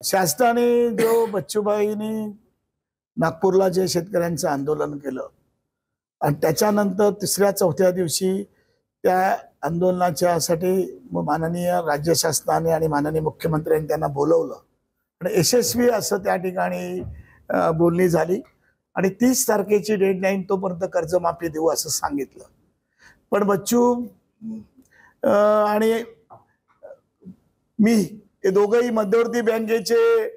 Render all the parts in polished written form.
शासनाने जो बच्चूभाईंनी नागपूरला जे शेतकऱ्यांचं आंदोलन केलं आणि त्याच्यानंतर तिसऱ्या चौथ्या दिवशी त्या आंदोलनाच्यासाठी माननीय राज्य शासनाने आणि माननीय मुख्यमंत्र्यांनी त्यांना बोलवलं आणि यशस्वी असं त्या ठिकाणी बोलणी झाली आणि 30 तारखेची डेडलाईन तोपर्यंत कर्जमाफी देऊ असं सांगितलं। पण बच्चू आणि मी हे दोघंही मध्यवर्ती बँकेचे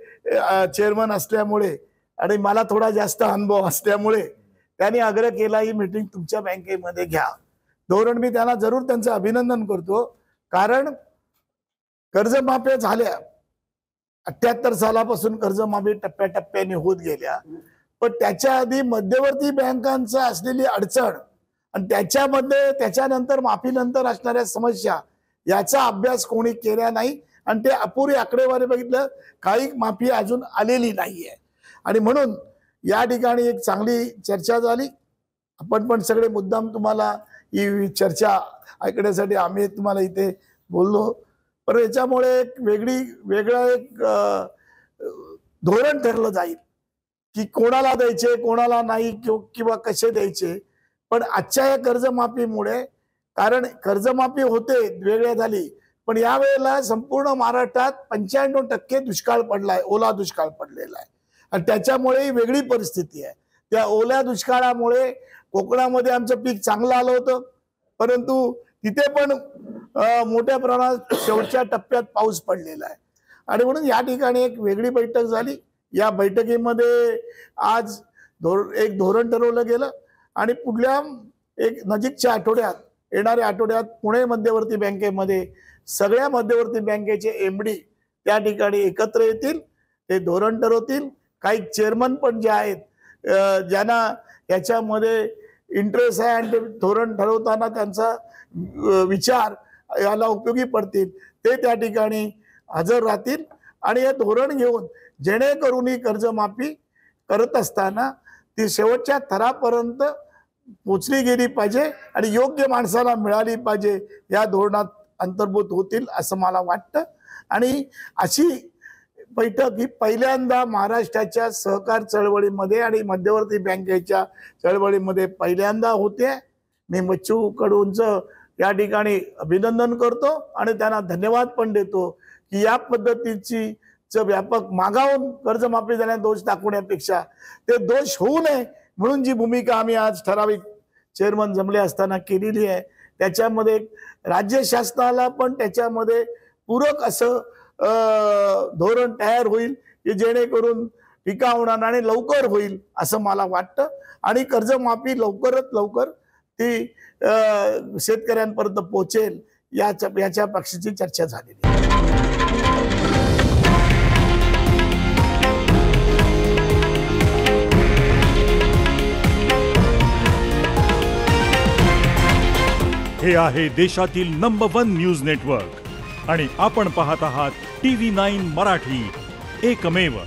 चेअरमन असल्यामुळे आणि मला थोडा जास्त अनुभव असल्यामुळे त्यांनी आग्रह केला ही मीटिंग तुमच्या बँकेमध्ये घ्या। धोरण मी त्यांना जरूर त्यांचं अभिनंदन करतो, कारण कर्जमाफ्या झाल्या 78 सालापासून कर्जमाफी टप्प्याटप्प्याने होत गेल्या, पण त्याच्या आधी मध्यवर्ती बँकांचं असलेली अडचण आणि त्याच्यामध्ये त्याच्यानंतर माफीनंतर असणाऱ्या समस्या याचा अभ्यास कोणी केला नाही आणि ते अपुरी आकडेवारी बघितलं, काही माफी अजून आलेली नाहीये आणि म्हणून या ठिकाणी एक चांगली चर्चा झाली। आपण पण सगळे मुद्दाम तुम्हाला ही चर्चा ऐकण्यासाठी आम्ही तुम्हाला इथे बोललो, पण याच्यामुळे एक वेगळं एक धोरण ठरलं जाईल की कोणाला द्यायचे कोणाला नाही किंवा कसे द्यायचे। पण आजच्या या कर्जमाफीमुळे, कारण कर्जमाफी होते वेगळ्या झाली, पण यावेळेला संपूर्ण महाराष्ट्रात 95% दुष्काळ पडलाय, ओला दुष्काळ पडलेला आहे आणि त्याच्यामुळे ही वेगळी परिस्थिती आहे। त्या ओल्या दुष्काळामुळे कोकणामध्ये आमचं पीक चांगलं आलं होतं, परंतु तिथे पण मोठ्या प्रमाणात शेवटच्या टप्प्यात पाऊस पडलेला आहे आणि म्हणून या ठिकाणी एक वेगळी बैठक झाली। या बैठकीमध्ये आज एक धोरण ठरवलं गेलं आणि पुढल्या एक नजीकच्या आठवड्यात, येणाऱ्या आठवड्यात पुणे मध्यवर्ती बँकेमध्ये सगळ्या मध्यवर्ती बँकेचे एमडी त्या ठिकाणी एकत्र येतील, ते धोरण ठरवतील। काही चेअरमन पण जे आहेत ज्यांना याच्यामध्ये इंटरेस्ट आहे आणि ते धोरण ठरवताना त्यांचा विचार याला उपयोगी पडतील, ते त्या ठिकाणी हजर राहतील आणि हे धोरण घेऊन जेणेकरून ही कर्जमाफी करत असताना ती शेवटच्या थरापर्यंत पोचली गेली पाहिजे आणि योग्य माणसाला मिळाली पाहिजे, या धोरणात अंतर्भूत होतील असं मला वाटतं। आणि अशी बैठक ही पहिल्यांदा महाराष्ट्राच्या सहकार चळवळीमध्ये आणि मध्यवर्ती बँकेच्या चळवळीमध्ये पहिल्यांदा होते। मी बच्चू कडूंचं या ठिकाणी अभिनंदन करतो आणि त्यांना धन्यवाद पण देतो की या पद्धतीची व्यापक मागावून कर्जमाफी झाल्याने दोष दाखवण्यापेक्षा ते दोष होऊ नये म्हणून जी भूमिका आम्ही आज ठराविक चेअरमन जमले असताना केलेली आहे, त्याच्यामध्ये राज्य शासनाला पण त्याच्यामध्ये पूरक असं धोरण तयार होईल की जेणेकरून टीका होणार आणि लवकर होईल असं मला वाटतं आणि कर्जमाफी लवकरात लवकर ती शेतकऱ्यांपर्यंत पोहोचेल याच्या पक्षाची चर्चा झालेली आहे। हे आहे देशातील नंबर 1 न्यूज नेटवर्क आणि आपण पाहत आहात TV9 मराठी, एकमेव।